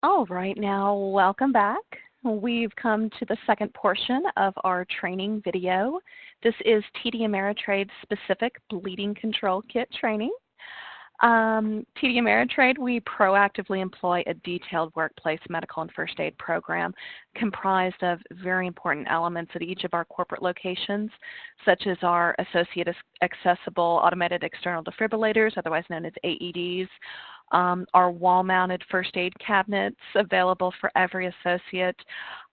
All right, now welcome back. We've come to the second portion of our training video. This is TD Ameritrade specific bleeding control kit training. TD Ameritrade, we proactively employ a detailed workplace medical and first aid program comprised of very important elements at each of our corporate locations, such as our associate accessible automated external defibrillators, otherwise known as AEDs, our wall-mounted first aid cabinets available for every associate,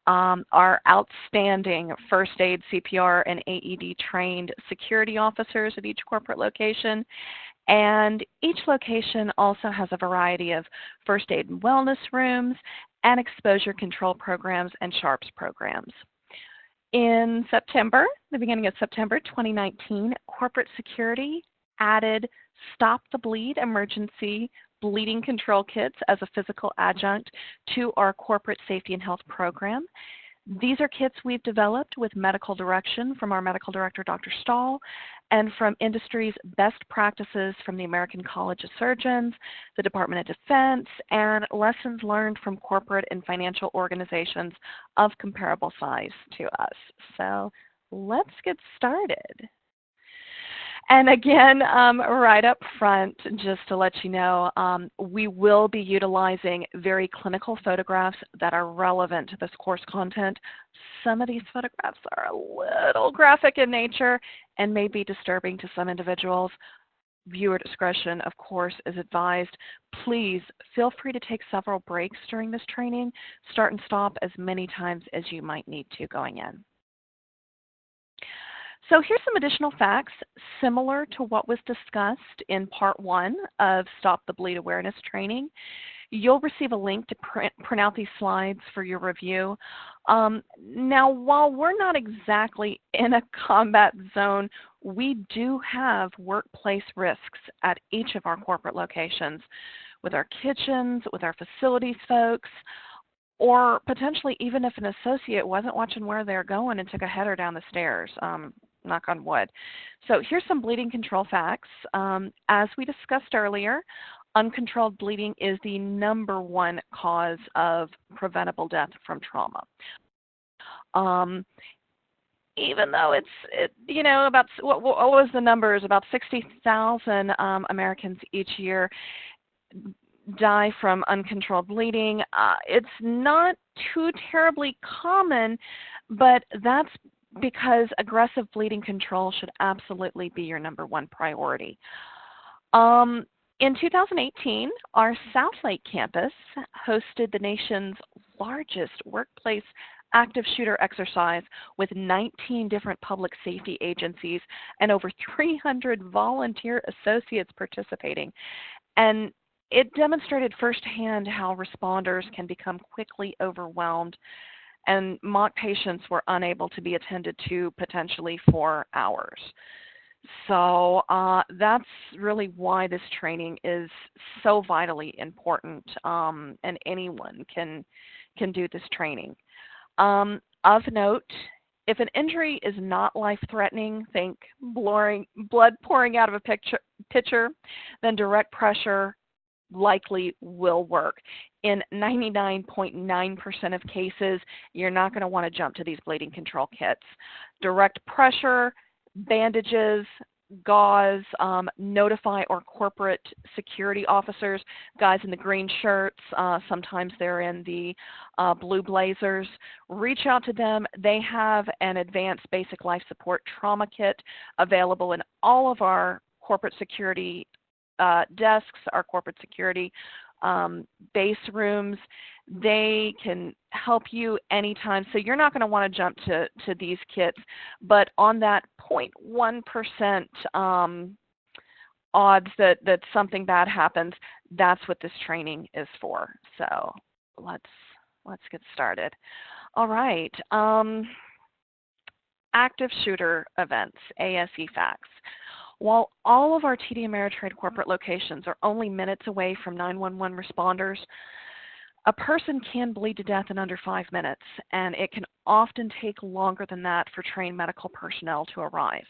our outstanding first aid, CPR, and AED trained security officers at each corporate location. And each location also has a variety of first aid and wellness rooms and exposure control programs and SHARPS programs. In September, the beginning of September 2019, corporate security added Stop the Bleed emergency bleeding control kits as a physical adjunct to our corporate safety and health program. These are kits we've developed with medical direction from our medical director, Dr. Stahl, and from industry's best practices from the American College of Surgeons, the Department of Defense, and lessons learned from corporate and financial organizations of comparable size to us. So let's get started. And again, right up front, just to let you know, we will be utilizing very clinical photographs that are relevant to this course content. Some of these photographs are a little graphic in nature and may be disturbing to some individuals. Viewer discretion, of course, is advised. Please feel free to take several breaks during this training. Start and stop as many times as you might need to going in. So here's some additional facts similar to what was discussed in part 1 of Stop the Bleed Awareness training. You'll receive a link to print out these slides for your review. Now, while we're not exactly in a combat zone, we do have workplace risks at each of our corporate locations with our kitchens, with our facilities folks, or potentially even if an associate wasn't watching where they're going and took a header down the stairs. Knock on wood. So here's some bleeding control facts. As we discussed earlier, uncontrolled bleeding is the #1 cause of preventable death from trauma. Even though about, what was the numbers? About 60,000 Americans each year die from uncontrolled bleeding. It's not too terribly common, but that's because aggressive bleeding control should absolutely be your #1 priority. In 2018, our South Lake campus hosted the nation's largest workplace active shooter exercise with 19 different public safety agencies and over 300 volunteer associates participating. And it demonstrated firsthand how responders can become quickly overwhelmed, and mock patients were unable to be attended to potentially for hours. So that's really why this training is so vitally important, and anyone can do this training. Of note, if an injury is not life-threatening, think blood pouring out of a pitcher, then direct pressure likely will work. In 99.9% of cases, you're not going to want to jump to these bleeding control kits. Direct pressure, bandages, gauze, notify our corporate security officers, guys in the green shirts, sometimes they're in the blue blazers. Reach out to them. They have an advanced basic life support trauma kit available in all of our corporate security desks, our corporate security base rooms. They can help you anytime. So you're not going to want to jump to these kits, but on that 0.1% odds that something bad happens, that's what this training is for. So let's get started. All right. Active shooter events, ASE facts. While all of our TD Ameritrade corporate locations are only minutes away from 911 responders, a person can bleed to death in under 5 minutes, and it can often take longer than that for trained medical personnel to arrive.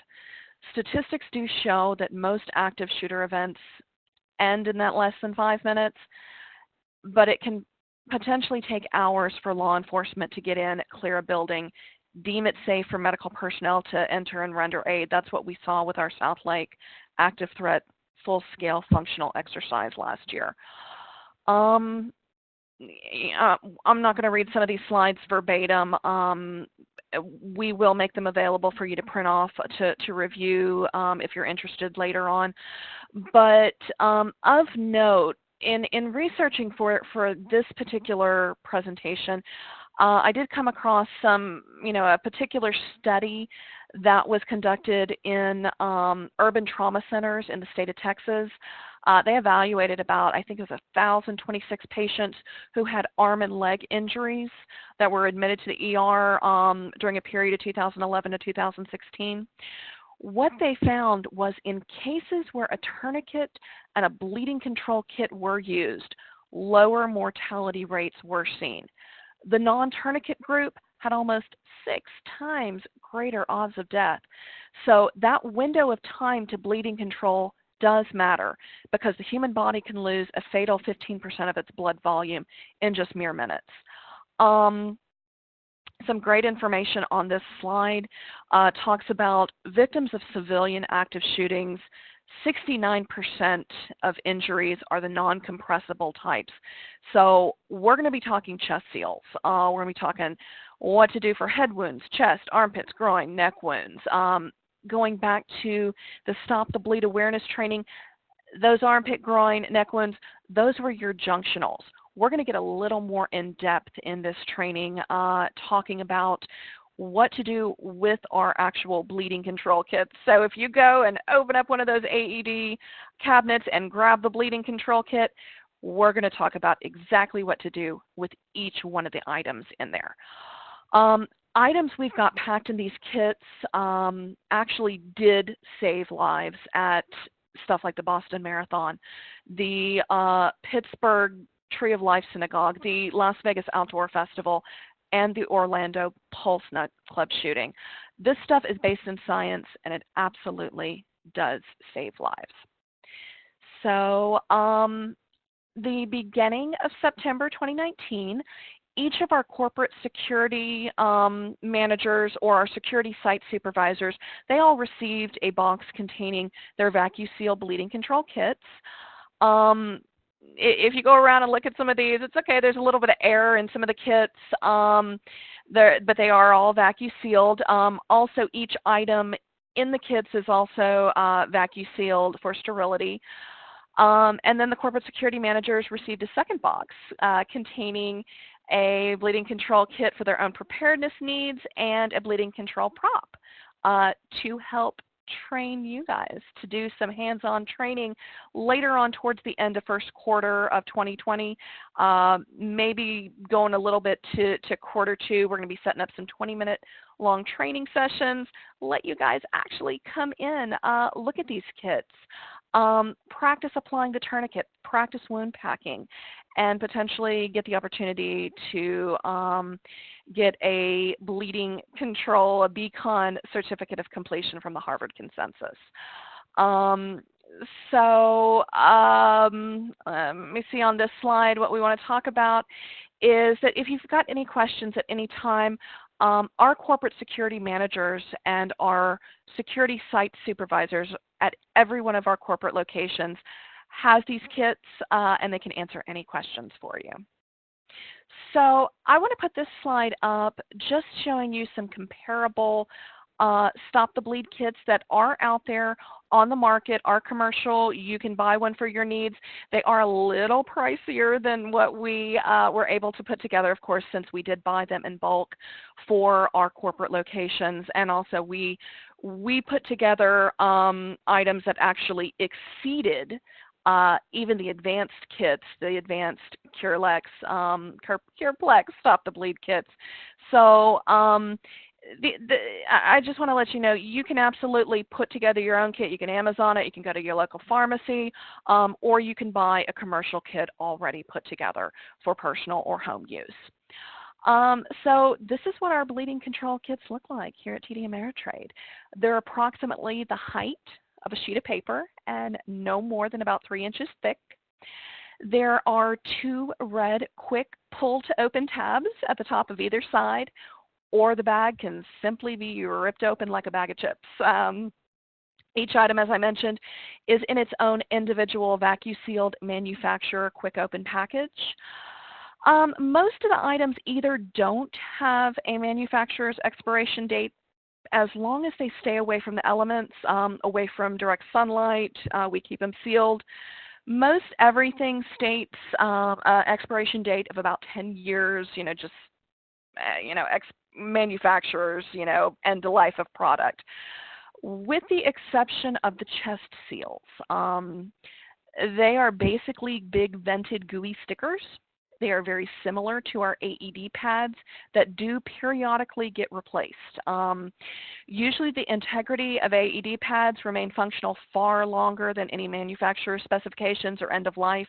Statistics do show that most active shooter events end in that less than 5 minutes, but it can potentially take hours for law enforcement to get in, clear a building, deem it safe for medical personnel to enter and render aid. That's what we saw with our South Lake active threat full-scale functional exercise last year. I'm not going to read some of these slides verbatim. We will make them available for you to print off to review if you're interested later on. But of note, in researching for this particular presentation, I did come across a particular study that was conducted in urban trauma centers in the state of Texas. They evaluated about, I think it was 1,026 patients who had arm and leg injuries that were admitted to the ER during a period of 2011 to 2016. What they found was in cases where a tourniquet and a bleeding control kit were used, lower mortality rates were seen. The non-tourniquet group had almost 6 times greater odds of death. So that window of time to bleeding control does matter because the human body can lose a fatal 15% of its blood volume in just mere minutes. Some great information on this slide talks about victims of civilian active shootings. 69% of injuries are the non-compressible types. So we're going to be talking chest seals. We're going to be talking what to do for head wounds, chest, armpits, groin, neck wounds. Going back to the Stop the Bleed awareness training, those armpit, groin, neck wounds, those were your junctionals. We're going to get a little more in depth in this training, talking about what to do with our actual bleeding control kits. So if you go and open up one of those AED cabinets and grab the bleeding control kit, we're going to talk about exactly what to do with each one of the items in there. Items we've got packed in these kits actually did save lives at stuff like the Boston Marathon, the Pittsburgh Tree of Life Synagogue, the Las Vegas Outdoor Festival, and the Orlando Pulse nightclub shooting. This stuff is based in science, and it absolutely does save lives. So the beginning of September 2019, each of our corporate security managers or our security site supervisors, they all received a box containing their Vacu-Seal bleeding control kits. If you go around and look at some of these, it's okay, there's a little bit of error in some of the kits, but they are all vacu-sealed. Also, each item in the kits is also vacu-sealed for sterility. And then the corporate security managers received a second box containing a bleeding control kit for their own preparedness needs and a bleeding control prop to help train you guys to do some hands-on training later on towards the end of first quarter of 2020, maybe going a little bit to quarter two. We're going to be setting up some 20-minute long training sessions, let you guys actually come in, look at these kits, practice applying the tourniquet, practice wound packing, and potentially get the opportunity to get a bleeding control, a BCON certificate of completion from the Harvard Consensus. Let me see on this slide, what we want to talk about is that if you've got any questions at any time, our corporate security managers and our security site supervisors at every one of our corporate locations has these kits, and they can answer any questions for you. So I want to put this slide up just showing you some comparable Stop the Bleed kits that are out there on the market, are commercial. You can buy one for your needs. They are a little pricier than what we were able to put together, of course, since we did buy them in bulk for our corporate locations. And also we put together items that actually exceeded even the advanced kits, the advanced Curelex, Cureplex Stop the Bleed kits. So I just want to let you know, you can absolutely put together your own kit. You can Amazon it, you can go to your local pharmacy, or you can buy a commercial kit already put together for personal or home use. So this is what our bleeding control kits look like here at TD Ameritrade. They're approximately the height of a sheet of paper and no more than about 3 inches thick. There are 2 red quick pull to open tabs at the top of either side, or the bag can simply be ripped open like a bag of chips. Each item, as I mentioned, is in its own individual vacuum-sealed manufacturer quick open package. Most of the items either don't have a manufacturer's expiration date, as long as they stay away from the elements, away from direct sunlight. We keep them sealed. Most everything states expiration date of about 10 years, just, manufacturers, end of life of product. With the exception of the chest seals. They are basically big vented gooey stickers. They are very similar to our AED pads that do periodically get replaced. Usually the integrity of AED pads remain functional far longer than any manufacturer specifications or end of life,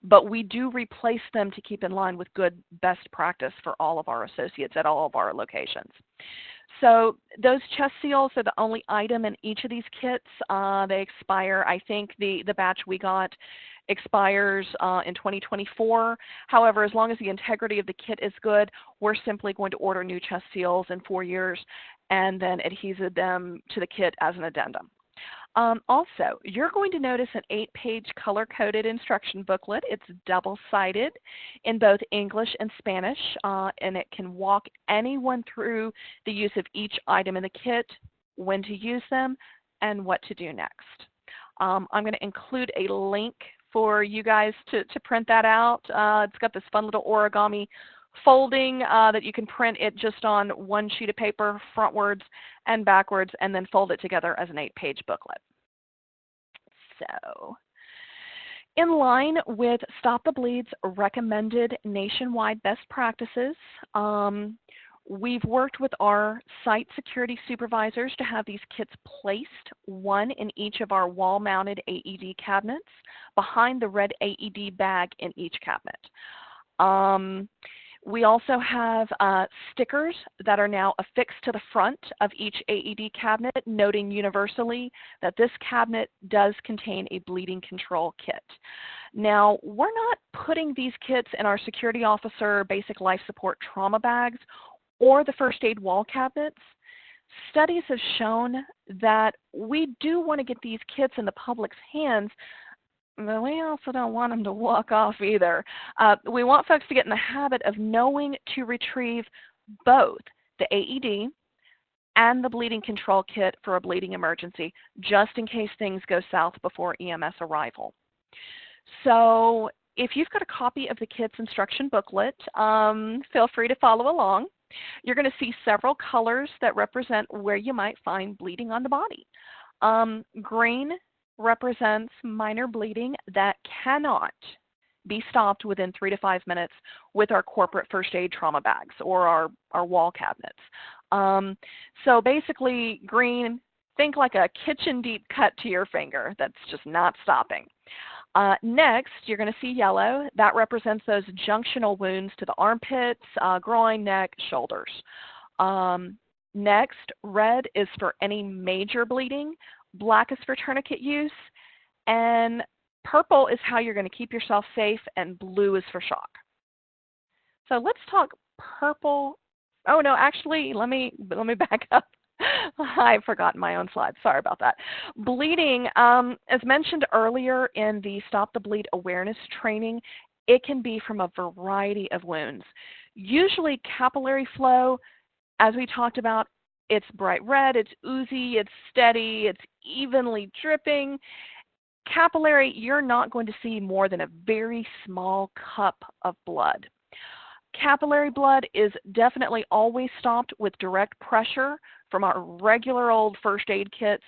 but we do replace them to keep in line with good best practice for all of our associates at all of our locations. So those chest seals are the only item in each of these kits. They expire, I think the batch we got expires in 2024. However, as long as the integrity of the kit is good, we're simply going to order new chest seals in 4 years and then adhesive them to the kit as an addendum. Also, you're going to notice an 8-page color-coded instruction booklet. It's double-sided in both English and Spanish, and it can walk anyone through the use of each item in the kit, when to use them, and what to do next. I'm going to include a link for you guys to print that out. It's got this fun little origami folding that you can print it just on one sheet of paper, frontwards and backwards, and then fold it together as an 8-page booklet. So, in line with Stop the Bleed's recommended nationwide best practices, we've worked with our site security supervisors to have these kits placed, one in each of our wall-mounted AED cabinets, behind the red AED bag in each cabinet. We also have stickers that are now affixed to the front of each AED cabinet, noting universally that this cabinet does contain a bleeding control kit. Now, we're not putting these kits in our security officer basic life support trauma bags or the first aid wall cabinets. Studies have shown that we do want to get these kits in the public's hands, but we also don't want them to walk off either. We want folks to get in the habit of knowing to retrieve both the AED and the bleeding control kit for a bleeding emergency, just in case things go south before EMS arrival. So if you've got a copy of the kit's instruction booklet, feel free to follow along. You're going to see several colors that represent where you might find bleeding on the body. Green represents minor bleeding that cannot be stopped within 3 to 5 minutes with our corporate first aid trauma bags or our wall cabinets. So basically, green, think like a kitchen deep cut to your finger that's just not stopping. Next, you're going to see yellow. That represents those junctional wounds to the armpits, groin, neck, shoulders. Next, red is for any major bleeding. Black is for tourniquet use, and purple is how you're going to keep yourself safe, and blue is for shock. So let's talk purple. Oh no, actually, let me back up. I've forgotten my own slide. Sorry about that. Bleeding, as mentioned earlier in the Stop the Bleed awareness training, it can be from a variety of wounds. Usually capillary flow, as we talked about, it's bright red, it's oozy, it's steady, it's evenly dripping. Capillary, you're not going to see more than a very small cup of blood. Capillary blood is definitely always stopped with direct pressure from our regular old first aid kits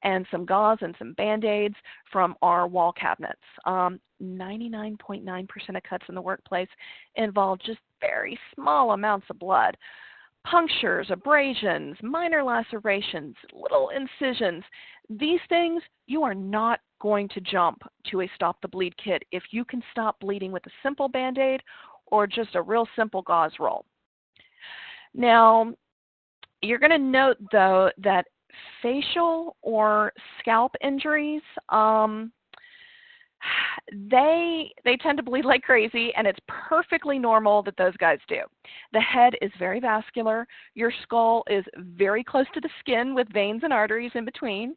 and some gauze and some Band-Aids from our wall cabinets. 99.9% of cuts in the workplace involve just very small amounts of blood. Punctures, abrasions, minor lacerations, little incisions. These things, you are not going to jump to a Stop the Bleed kit if you can stop bleeding with a simple Band-Aid or just a real simple gauze roll. Now, you're going to note, though, that facial or scalp injuries They tend to bleed like crazy, and it's perfectly normal that those guys do. The head is very vascular. Your skull is very close to the skin with veins and arteries in between.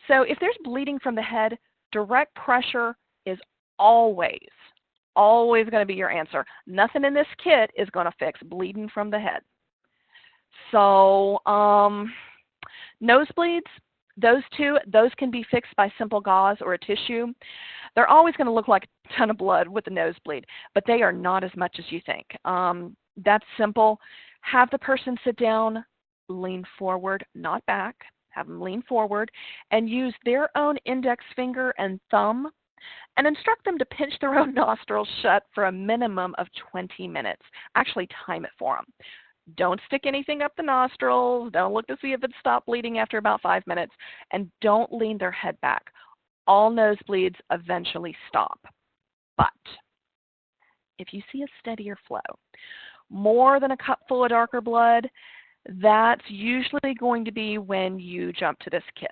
So if there's bleeding from the head, direct pressure is always going to be your answer. Nothing in this kit is going to fix bleeding from the head. So nosebleeds, those can be fixed by simple gauze or a tissue. They're always going to look like a ton of blood with a nosebleed, but they are not as much as you think. That's simple. Have the person sit down, lean forward, not back. Have them lean forward and use their own index finger and thumb and instruct them to pinch their own nostrils shut for a minimum of 20 minutes. Actually time it for them. Don't stick anything up the nostrils. Don't look to see if it's stopped bleeding after about 5 minutes. And don't lean their head back. All nosebleeds eventually stop. But if you see a steadier flow, more than a cupful of darker blood, that's usually going to be when you jump to this kit.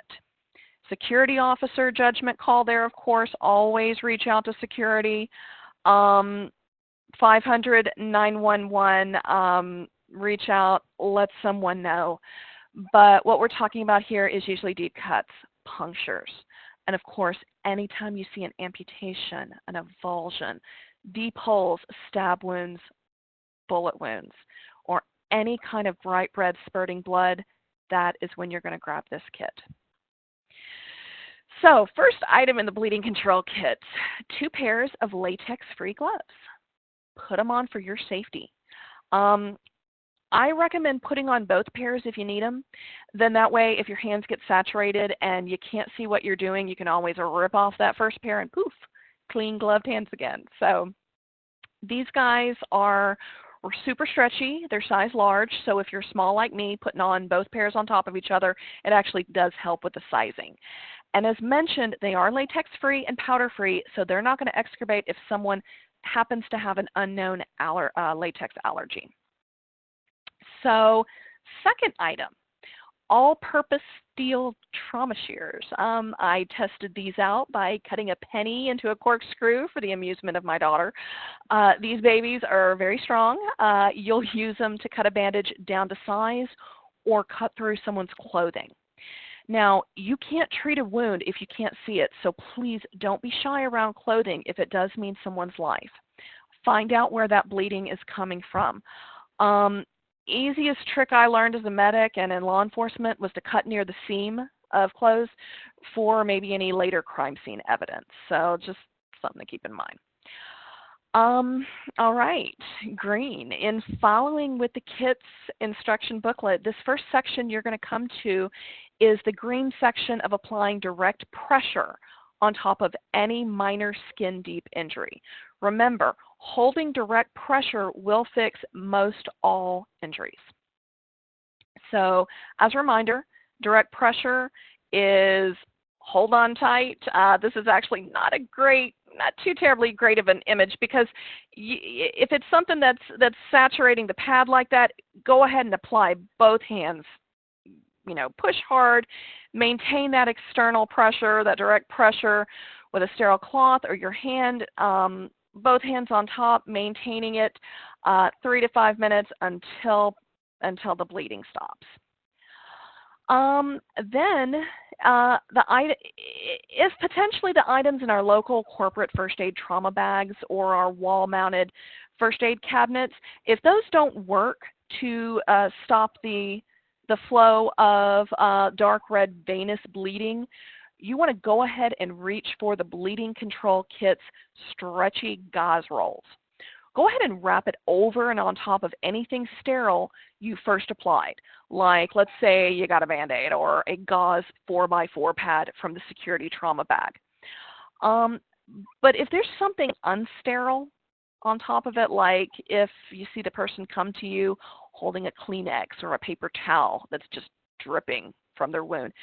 Security officer judgment call there, of course. Always reach out to security. 500-911. Reach out, let someone know. But what we're talking about here is usually deep cuts, punctures, and of course, anytime you see an amputation, an avulsion, deep holes, stab wounds, bullet wounds, or any kind of bright red spurting blood, that is when you're going to grab this kit. So, first item in the bleeding control kit, 2 pairs of latex-free gloves. Put them on for your safety. I recommend putting on both pairs if you need them. Then that way, if your hands get saturated and you can't see what you're doing, you can always rip off that first pair and poof, clean gloved hands again. So these guys are super stretchy. They're size large. So if you're small like me, putting on both pairs on top of each other, it actually does help with the sizing. And as mentioned, they are latex-free and powder-free, so they're not going to excavate if someone happens to have an unknown latex allergy. So, second item, all-purpose steel trauma shears. I tested these out by cutting a penny into a corkscrew for the amusement of my daughter. These babies are very strong. You'll use them to cut a bandage down to size or cut through someone's clothing. Now, you can't treat a wound if you can't see it, so please don't be shy around clothing if it does mean someone's life. Find out where that bleeding is coming from. Easiest trick I learned as a medic and in law enforcement was to cut near the seam of clothes for maybe any later crime scene evidence. So just something to keep in mind. All right, green. In following with the kit's instruction booklet, this first section you're going to come to is the green section of applying direct pressure on top of any minor skin deep injury. Remember, holding direct pressure will fix most all injuries. So as a reminder, direct pressure is hold on tight. This is actually not too terribly great of an image because if it's something that's saturating the pad like that, go ahead and apply both hands. You know, push hard, maintain that external pressure, that direct pressure with a sterile cloth or your hand, both hands on top, maintaining it 3 to 5 minutes until the bleeding stops. Then, if potentially the items in our local corporate first aid trauma bags or our wall-mounted first aid cabinets, if those don't work to stop the flow of dark red venous bleeding, you want to go ahead and reach for the bleeding control kit's stretchy gauze rolls. Go ahead and wrap it over and on top of anything sterile you first applied. Like, let's say you got a Band-Aid or a gauze 4x4 pad from the security trauma bag. But if there's something unsterile on top of it, like if you see the person come to you holding a Kleenex or a paper towel that's just dripping from their wound,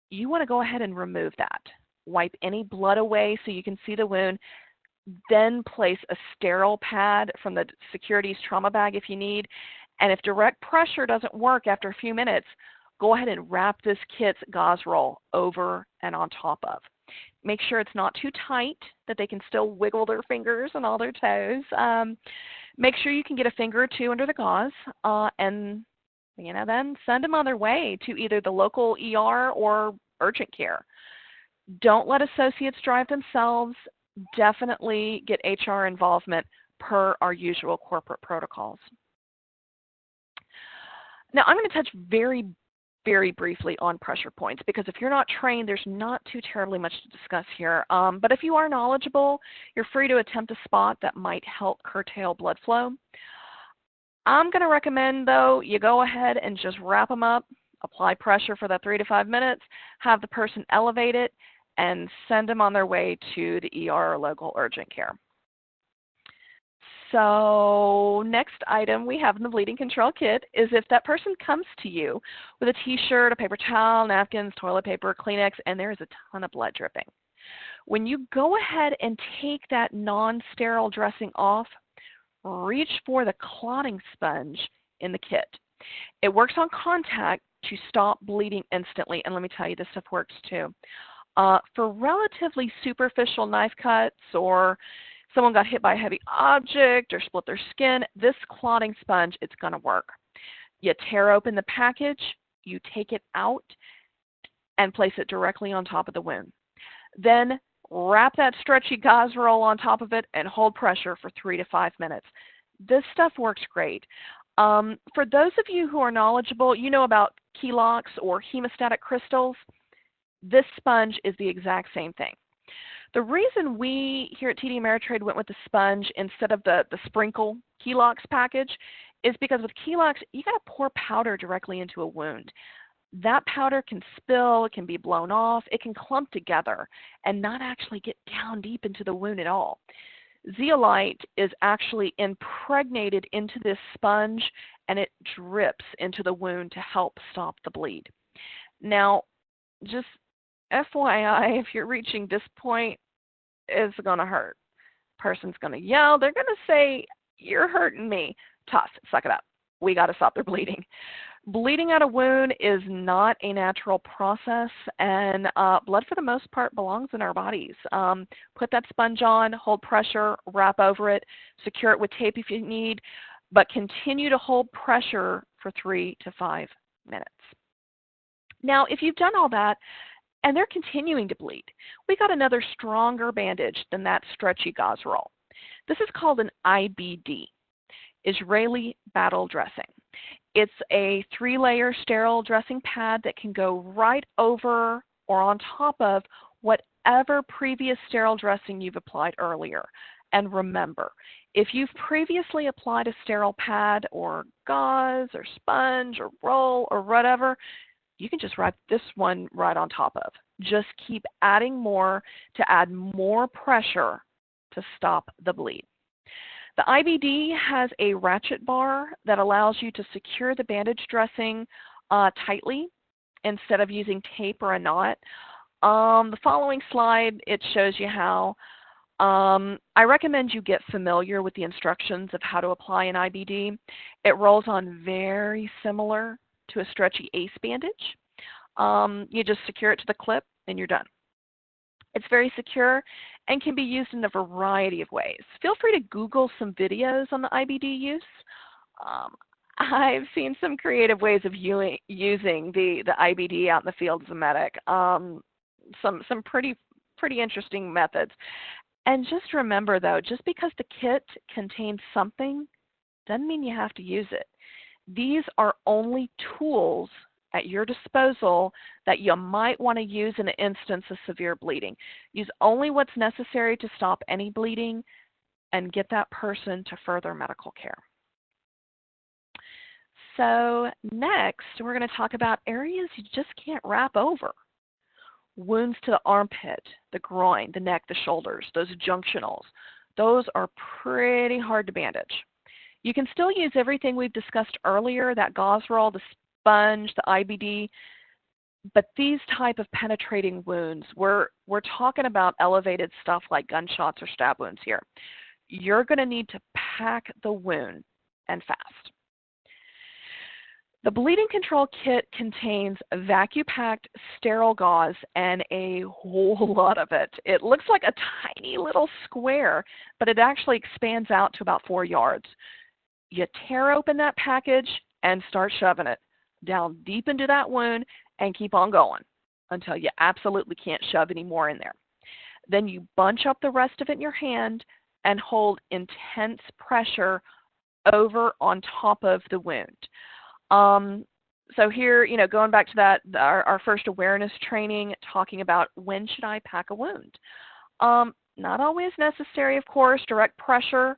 you want to go ahead and remove that. Wipe any blood away so you can see the wound. Then place a sterile pad from the security's trauma bag if you need. And if direct pressure doesn't work after a few minutes, go ahead and wrap this kit's gauze roll over and on top of. Make sure it's not too tight, that they can still wiggle their fingers and all their toes. Make sure you can get a finger or two under the gauze, and then send them on their way to either the local ER or urgent care. Don't let associates drive themselves. Definitely get HR involvement per our usual corporate protocols. Now, I'm going to touch very briefly on pressure points, because if you're not trained, there's not too terribly much to discuss here. But if you are knowledgeable, you're free to attempt a spot that might help curtail blood flow. I'm going to recommend, though, you go ahead and just wrap them up, apply pressure for that 3 to 5 minutes, have the person elevate it, and send them on their way to the ER or local urgent care. So next item we have in the bleeding control kit is if that person comes to you with a t-shirt, a paper towel, napkins, toilet paper, Kleenex, and there is a ton of blood dripping. When you go ahead and take that non-sterile dressing off, reach for the clotting sponge in the kit. It works on contact to stop bleeding instantly, and let me tell you, this stuff works too. For relatively superficial knife cuts, or someone got hit by a heavy object or split their skin, this clotting sponge, it's going to work. You tear open the package, you take it out, and place it directly on top of the wound. Then wrap that stretchy gauze roll on top of it and hold pressure for 3 to 5 minutes. This stuff works great. For those of you who are knowledgeable, you know about key locks or hemostatic crystals. This sponge is the exact same thing. The reason we here at TD Ameritrade went with the sponge instead of the sprinkle key locks package is because with key locks, you got to pour powder directly into a wound. That powder can spill, it can be blown off, it can clump together and not actually get down deep into the wound at all. Zeolite is actually impregnated into this sponge and it drips into the wound to help stop the bleed. Now, just FYI, if you're reaching this point, it's going to hurt. Person's going to yell. They're going to say, "You're hurting me." Tough. Suck it up. We got to stop their bleeding. Bleeding out a wound is not a natural process, and blood for the most part belongs in our bodies. Put that sponge on, hold pressure, wrap over it, secure it with tape if you need, but continue to hold pressure for 3 to 5 minutes. Now, if you've done all that, and they're continuing to bleed, we got another stronger bandage than that stretchy gauze roll. This is called an IBD, Israeli Battle Dressing. It's a 3-layer sterile dressing pad that can go right over or on top of whatever previous sterile dressing you've applied earlier. And remember, if you've previously applied a sterile pad or gauze or sponge or roll or whatever, you can just wrap this one right on top of. Just keep adding more to add more pressure to stop the bleed. The IBD has a ratchet bar that allows you to secure the bandage dressing tightly instead of using tape or a knot. The following slide, it shows you how. I recommend you get familiar with the instructions of how to apply an IBD. It rolls on very similar to a stretchy ACE bandage. You just secure it to the clip and you're done. It's very secure and can be used in a variety of ways. Feel free to Google some videos on the IBD use. I've seen some creative ways of using the IBD out in the field as a medic. Some pretty interesting methods. And just remember though, just because the kit contains something doesn't mean you have to use it. These are only tools at your disposal that you might want to use in an instance of severe bleeding. Use only what's necessary to stop any bleeding and get that person to further medical care. So next, we're going to talk about areas you just can't wrap over. Wounds to the armpit, the groin, the neck, the shoulders, those junctionals. Those are pretty hard to bandage. You can still use everything we've discussed earlier, that gauze roll, the sponge, the IBD, but these type of penetrating wounds, we're talking about elevated stuff like gunshots or stab wounds here. You're going to need to pack the wound and fast. The bleeding control kit contains vacuum-packed sterile gauze and a whole lot of it. It looks like a tiny little square, but it actually expands out to about 4 yards. You tear open that package and start shoving it down deep into that wound and keep on going until you absolutely can't shove any more in there. Then you bunch up the rest of it in your hand and hold intense pressure over on top of the wound. So here, going back to that, our first awareness training, talking about when should I pack a wound. Not always necessary, of course. Direct pressure,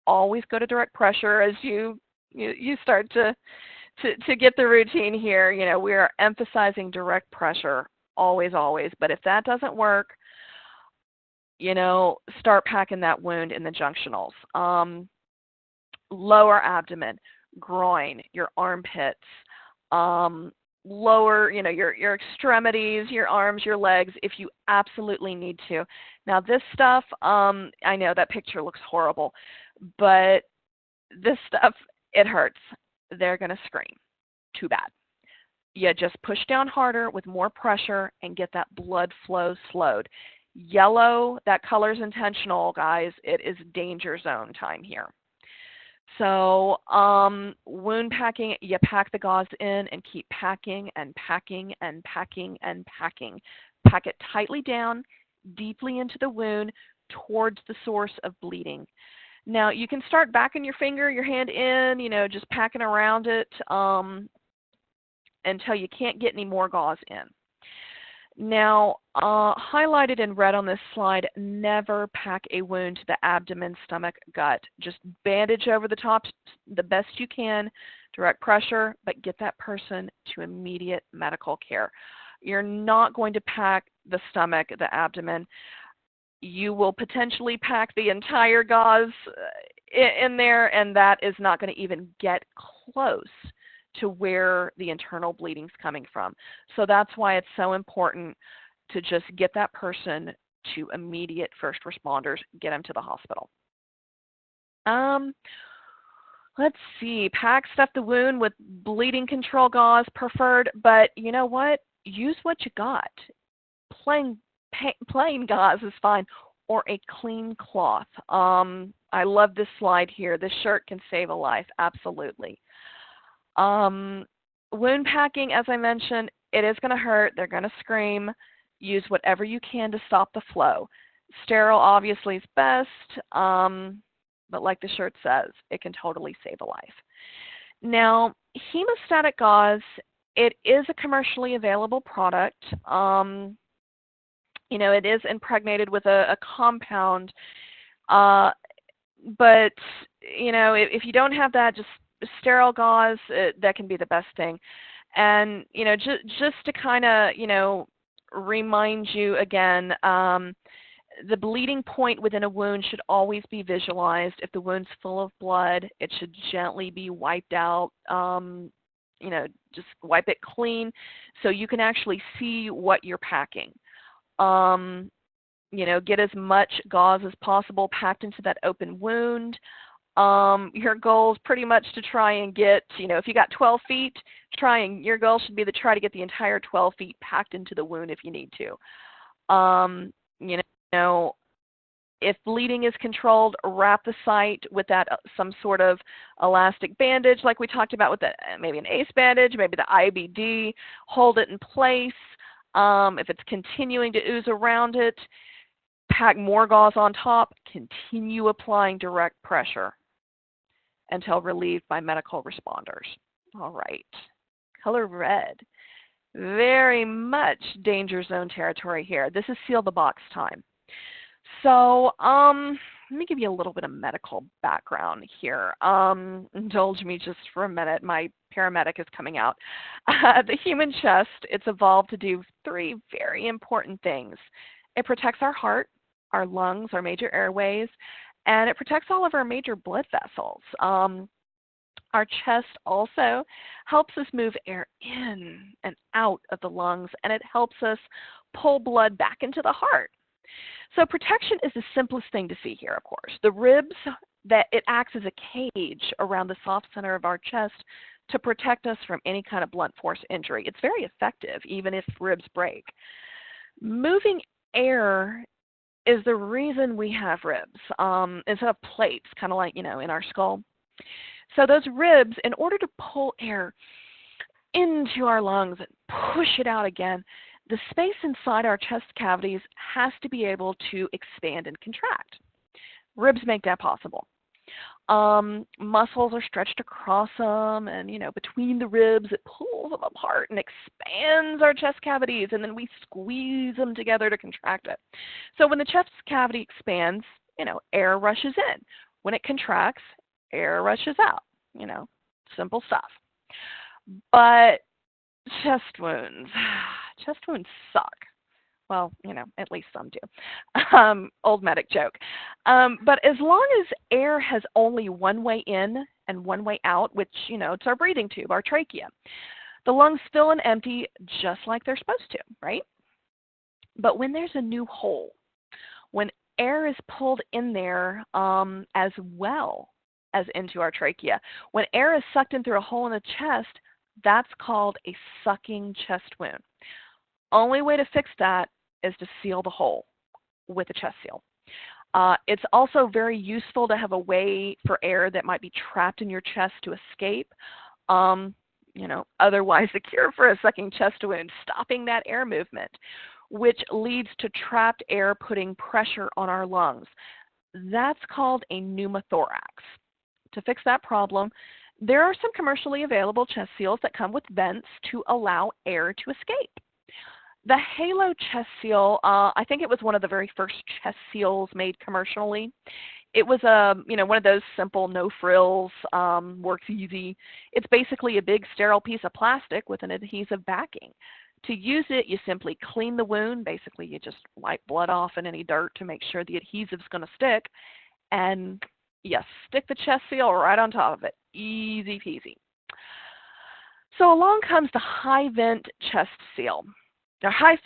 always go to direct pressure as you start to get the routine here. We are emphasizing direct pressure, always. But if that doesn't work, start packing that wound in the junctionals. Lower abdomen, groin, your armpits, lower, your extremities, your arms, your legs, if you absolutely need to. Now this stuff, I know that picture looks horrible, but this stuff, it hurts. They're going to scream. Too bad. You just push down harder with more pressure and get that blood flow slowed. Yellow, that color's intentional, guys. It is danger zone time here. So wound packing, you pack the gauze in and keep packing and packing and packing and packing. Pack it tightly down, deeply into the wound, towards the source of bleeding. Now, you can start backing your hand in, just packing around it until you can't get any more gauze in. Now, highlighted in red on this slide, never pack a wound to the abdomen, stomach, gut. Just bandage over the top the best you can, direct pressure, but get that person to immediate medical care. You're not going to pack the stomach, the abdomen. You will potentially pack the entire gauze in there, and that is not going to even get close to where the internal bleeding's coming from. So that's why it's so important to just get that person to immediate first responders, get them to the hospital. Let's see, stuff the wound with bleeding control gauze preferred, but you know what? Use what you got. Plain gauze is fine, or a clean cloth. I love this slide here. This shirt can save a life, absolutely. Wound packing, as I mentioned, it is going to hurt. They're going to scream. Use whatever you can to stop the flow. Sterile, obviously, is best, but like the shirt says, it can totally save a life. Now, hemostatic gauze, it is a commercially available product. It is impregnated with a compound, but, if you don't have that, just sterile gauze, that can be the best thing. And, just to kind of, remind you again, the bleeding point within a wound should always be visualized. If the wound's full of blood, it should gently be wiped out, just wipe it clean so you can actually see what you're packing. Get as much gauze as possible packed into that open wound. Your goal is pretty much to try and get, if you got 12 feet, your goal should be to try to get the entire 12 feet packed into the wound if you need to. If bleeding is controlled, wrap the site with that some sort of elastic bandage like we talked about with maybe an ACE bandage, maybe the IBD, hold it in place. If it's continuing to ooze around it, pack more gauze on top, continue applying direct pressure until relieved by medical responders. All right, color red. Very much danger zone territory here. This is seal the box time. So let me give you a little bit of medical background here. Indulge me just for a minute. My paramedic is coming out. The human chest, it's evolved to do 3 very important things. It protects our heart, our lungs, our major airways, and it protects all of our major blood vessels. Our chest also helps us move air in and out of the lungs, and it helps us pull blood back into the heart. So protection is the simplest thing to see here, of course. The ribs, that it acts as a cage around the soft center of our chest to protect us from any kind of blunt force injury. It's very effective, even if ribs break. Moving air is the reason we have ribs instead of plates, kind of like, in our skull. So those ribs, in order to pull air into our lungs and push it out again, the space inside our chest cavities has to be able to expand and contract. Ribs make that possible. Muscles are stretched across them, and between the ribs it pulls them apart and expands our chest cavities, and then we squeeze them together to contract it. So when the chest cavity expands, air rushes in. When it contracts, air rushes out. Simple stuff. But chest wounds suck. Well, at least some do. Old medic joke. But as long as air has only one way in and one way out, which, it's our breathing tube, our trachea, the lungs fill and empty just like they're supposed to, right? But when there's a new hole, when air is pulled in there as well as into our trachea, when air is sucked in through a hole in the chest, that's called a sucking chest wound. Only way to fix that is to seal the hole with a chest seal. It's also very useful to have a way for air that might be trapped in your chest to escape. Otherwise the cure for a sucking chest wound, stopping that air movement, which leads to trapped air putting pressure on our lungs. That's called a pneumothorax. To fix that problem, there are some commercially available chest seals that come with vents to allow air to escape. The Halo chest seal, I think it was one of the very first chest seals made commercially. It was one of those simple, no frills, works easy. It's basically a big sterile piece of plastic with an adhesive backing. To use it, you simply clean the wound. Basically, you just wipe blood off and any dirt to make sure the adhesive's going to stick, and you stick the chest seal right on top of it. Easy peasy. So along comes the high vent chest seal. The high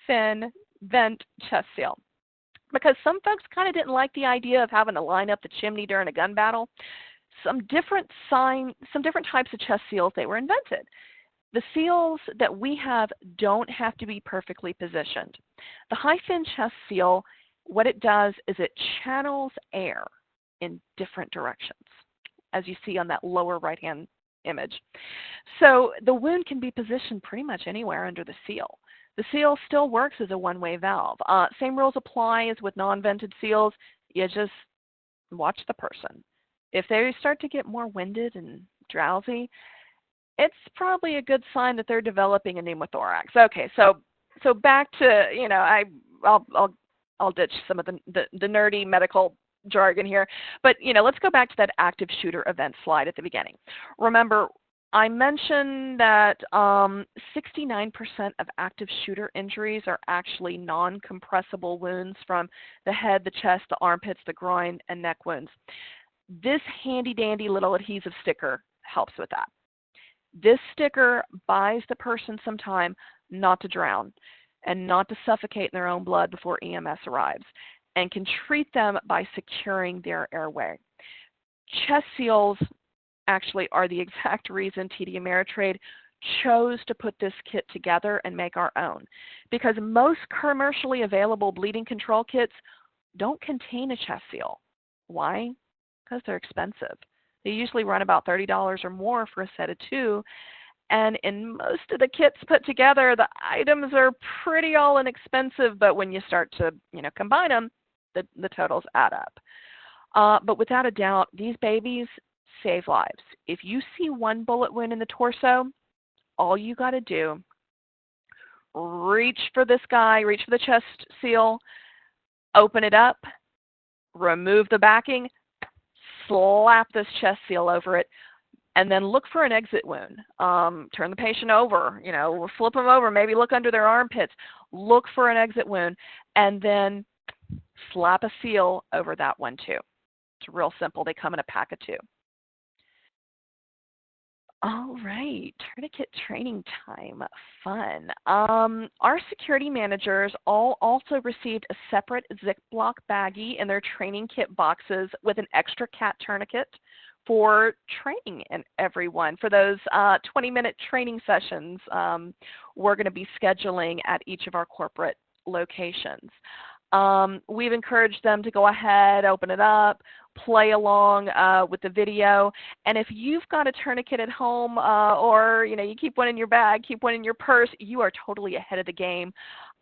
fin vent chest seal. Because some folks kind of didn't like the idea of having to line up the chimney during a gun battle. Some different types of chest seals, they were invented. The seals that we have don't have to be perfectly positioned. The high fin chest seal, what it does is it channels air in different directions, as you see on that lower right-hand image. So the wound can be positioned pretty much anywhere under the seal. The seal still works as a one-way valve. Same rules apply as with non-vented seals. You just watch the person. If they start to get more winded and drowsy, it's probably a good sign that they're developing a pneumothorax. Okay, so back to, I'll ditch some of the nerdy medical jargon here, but let's go back to that active shooter event slide at the beginning. Remember, I mentioned that 69% of active shooter injuries are actually non-compressible wounds from the head, the chest, the armpits, the groin, and neck wounds. This handy-dandy little adhesive sticker helps with that. This sticker buys the person some time not to drown and not to suffocate in their own blood before EMS arrives, and can treat them by securing their airway. Chest seals actually are the exact reason TD Ameritrade chose to put this kit together and make our own, because most commercially available bleeding control kits don't contain a chest seal. Why? Because they're expensive. They usually run about $30 or more for a set of two, and in most of the kits put together, the items are pretty all inexpensive, but when you start to combine them, the totals add up. But without a doubt, these babies save lives. If you see one bullet wound in the torso, all you got to do, reach for this guy, reach for the chest seal, open it up, remove the backing, slap this chest seal over it, and then look for an exit wound. Turn the patient over, flip them over, maybe look under their armpits, look for an exit wound, and then slap a seal over that one too. It's real simple. They come in a pack of 2. All right, tourniquet training time, fun. Our security managers all also received a separate Ziploc baggie in their training kit boxes with an extra cat tourniquet, for training everyone for those 20-minute training sessions we're going to be scheduling at each of our corporate locations. We've encouraged them to go ahead, open it up, play along with the video. And if you've got a tourniquet at home or you keep one in your bag, keep one in your purse, you are totally ahead of the game.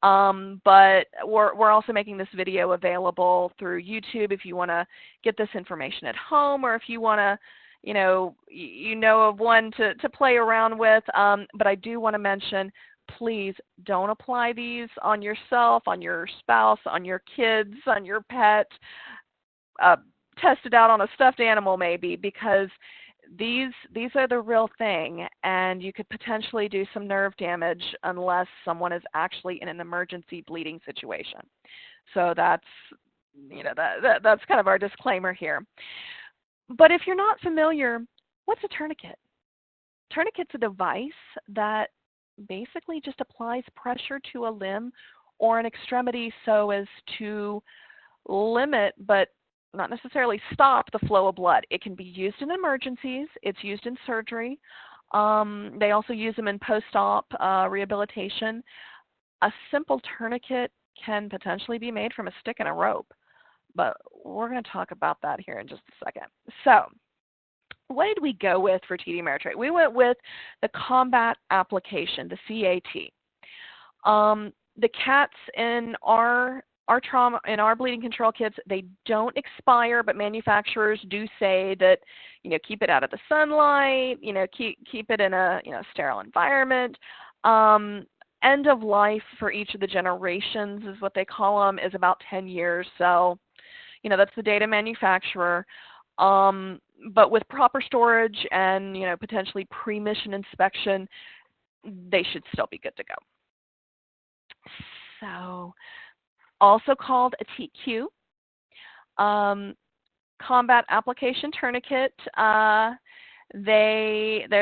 But we're also making this video available through YouTube if you want to get this information at home, or if you want to, you know of one to play around with. But I do want to mention, please don't apply these on yourself, on your spouse, on your kids, on your pet. Test it out on a stuffed animal maybe, because these are the real thing, and you could potentially do some nerve damage unless someone is actually in an emergency bleeding situation. So that's that's kind of our disclaimer here. But if you're not familiar, what's a tourniquet? Tourniquet's a device that basically just applies pressure to a limb or an extremity so as to limit but not necessarily stop the flow of blood. It can be used in emergencies. It's used in surgery. They also use them in post-op rehabilitation. A simple tourniquet can potentially be made from a stick and a rope, but we're going to talk about that here in just a second. So what did we go with for TD Ameritrade? We went with the combat application, the CAT. The CATs in our bleeding control kits, they don't expire, but manufacturers do say that, keep it out of the sunlight, keep it in a sterile environment. End of life for each of the generations is what they call them, is about 10 years. So, that's the data manufacturer. But with proper storage and, potentially pre-mission inspection, they should still be good to go. So, also called a TQ, combat application tourniquet. They're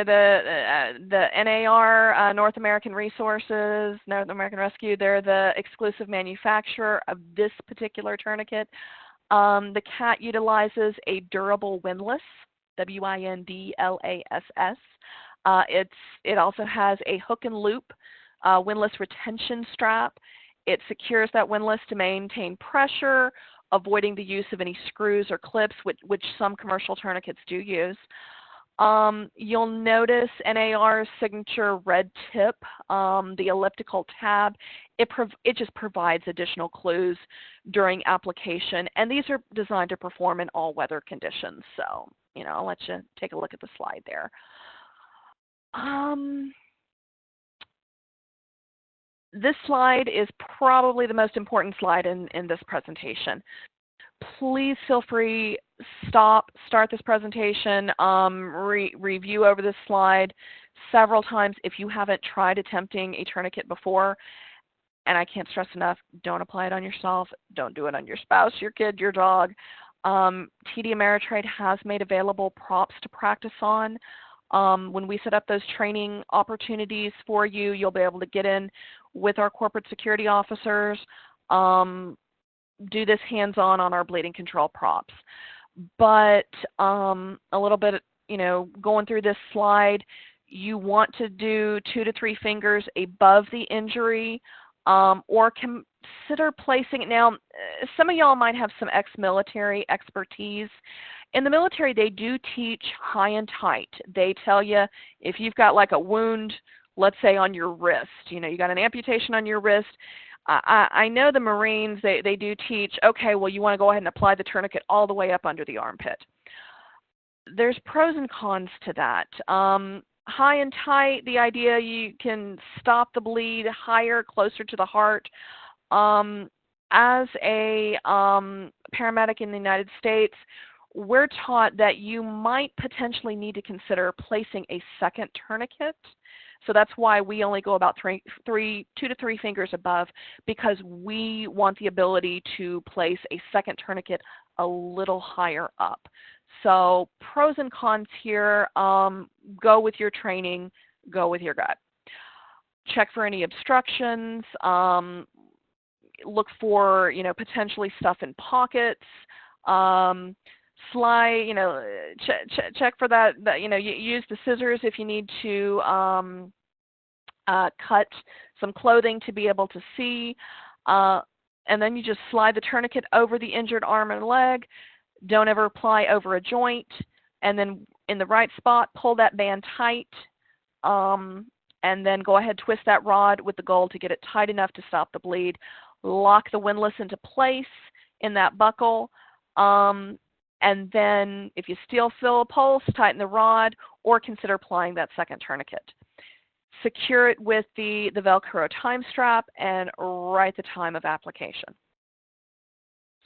the NAR, North American Resources, North American Rescue. They're the exclusive manufacturer of this particular tourniquet. The CAT utilizes a durable windlass, W-I-N-D-L-A-S-S. It also has a hook and loop windlass retention strap. It secures that windlass to maintain pressure, avoiding the use of any screws or clips, which some commercial tourniquets do use. You'll notice NAR's signature red tip, the elliptical tab. It just provides additional clues during application, and these are designed to perform in all weather conditions. So, I'll let you take a look at the slide there. This slide is probably the most important slide in this presentation. Please feel free, start this presentation, review over this slide several times if you haven't tried attempting a tourniquet before. And I can't stress enough, don't apply it on yourself, don't do it on your spouse, your kid, your dog. TD Ameritrade has made available props to practice on. When we set up those training opportunities for you, you'll be able to get in with our corporate security officers, do this hands-on on our bleeding control props. But a little bit, going through this slide, you want to do 2 to 3 fingers above the injury, or consider placing it. Now, some of y'all might have some ex-military expertise. In the military, they do teach high and tight. They tell you if you've got like a wound, let's say on your wrist, you got an amputation on your wrist. I know the Marines, they do teach, okay, well, you want to go ahead and apply the tourniquet all the way up under the armpit. There's pros and cons to that. High and tight, the idea you can stop the bleed higher, closer to the heart. As a paramedic in the United States, we're taught that you might potentially need to consider placing a second tourniquet. So that's why we only go about 2 to 3 fingers above, because we want the ability to place a second tourniquet a little higher up. So pros and cons here, go with your training, go with your gut. Check for any obstructions, look for, potentially stuff in pockets. slide, check for that, use the scissors if you need to cut some clothing to be able to see. And then you just slide the tourniquet over the injured arm and leg. Don't ever apply over a joint. And then in the right spot, pull that band tight. And then go ahead, twist that rod with the goal to get it tight enough to stop the bleed. Lock the windlass into place in that buckle. And then if you still feel a pulse, tighten the rod or consider applying that second tourniquet. Secure it with the Velcro time strap and write the time of application.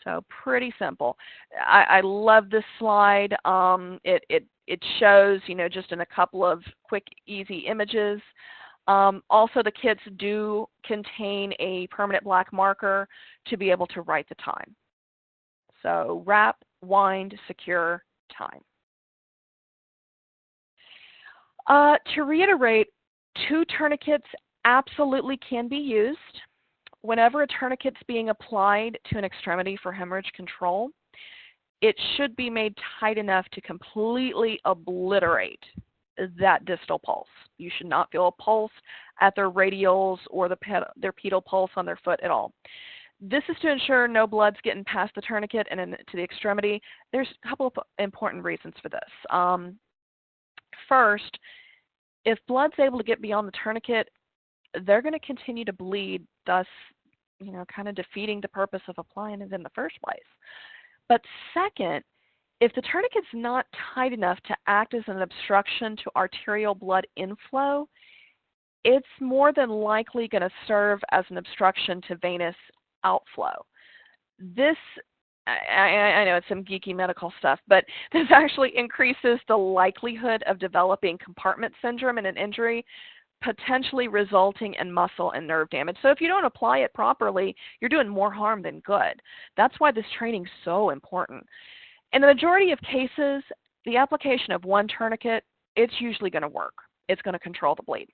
So pretty simple. I love this slide. It shows, just in a couple of quick, easy images. Also, the kits do contain a permanent black marker to be able to write the time. So wrap, wind, secure, time. To reiterate, 2 tourniquets absolutely can be used. Whenever a tourniquet is being applied to an extremity for hemorrhage control, it should be made tight enough to completely obliterate that distal pulse. You should not feel a pulse at their radials or their pedal pulse on their foot at all. This is to ensure no blood's getting past the tourniquet and into the extremity. There's a couple of important reasons for this. First, if blood's able to get beyond the tourniquet, they're going to continue to bleed, thus, kind of defeating the purpose of applying it in the first place. But second, if the tourniquet's not tight enough to act as an obstruction to arterial blood inflow, it's more than likely going to serve as an obstruction to venous outflow. This, I know it's some geeky medical stuff, but this actually increases the likelihood of developing compartment syndrome in an injury, potentially resulting in muscle and nerve damage. So if you don't apply it properly, you're doing more harm than good. That's why this training is so important. In the majority of cases, the application of one tourniquet, it's usually going to work. It's going to control the bleed.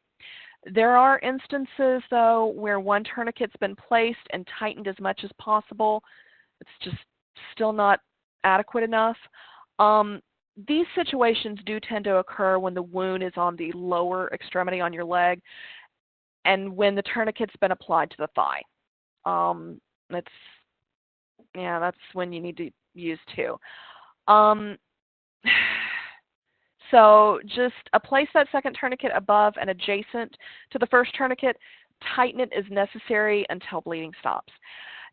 There are instances, though, where one tourniquet's been placed and tightened as much as possible. It's just still not adequate enough. These situations do tend to occur when the wound is on the lower extremity on your leg and when the tourniquet's been applied to the thigh. That's when you need to use 2. So just place that second tourniquet above and adjacent to the first tourniquet. Tighten it as necessary until bleeding stops.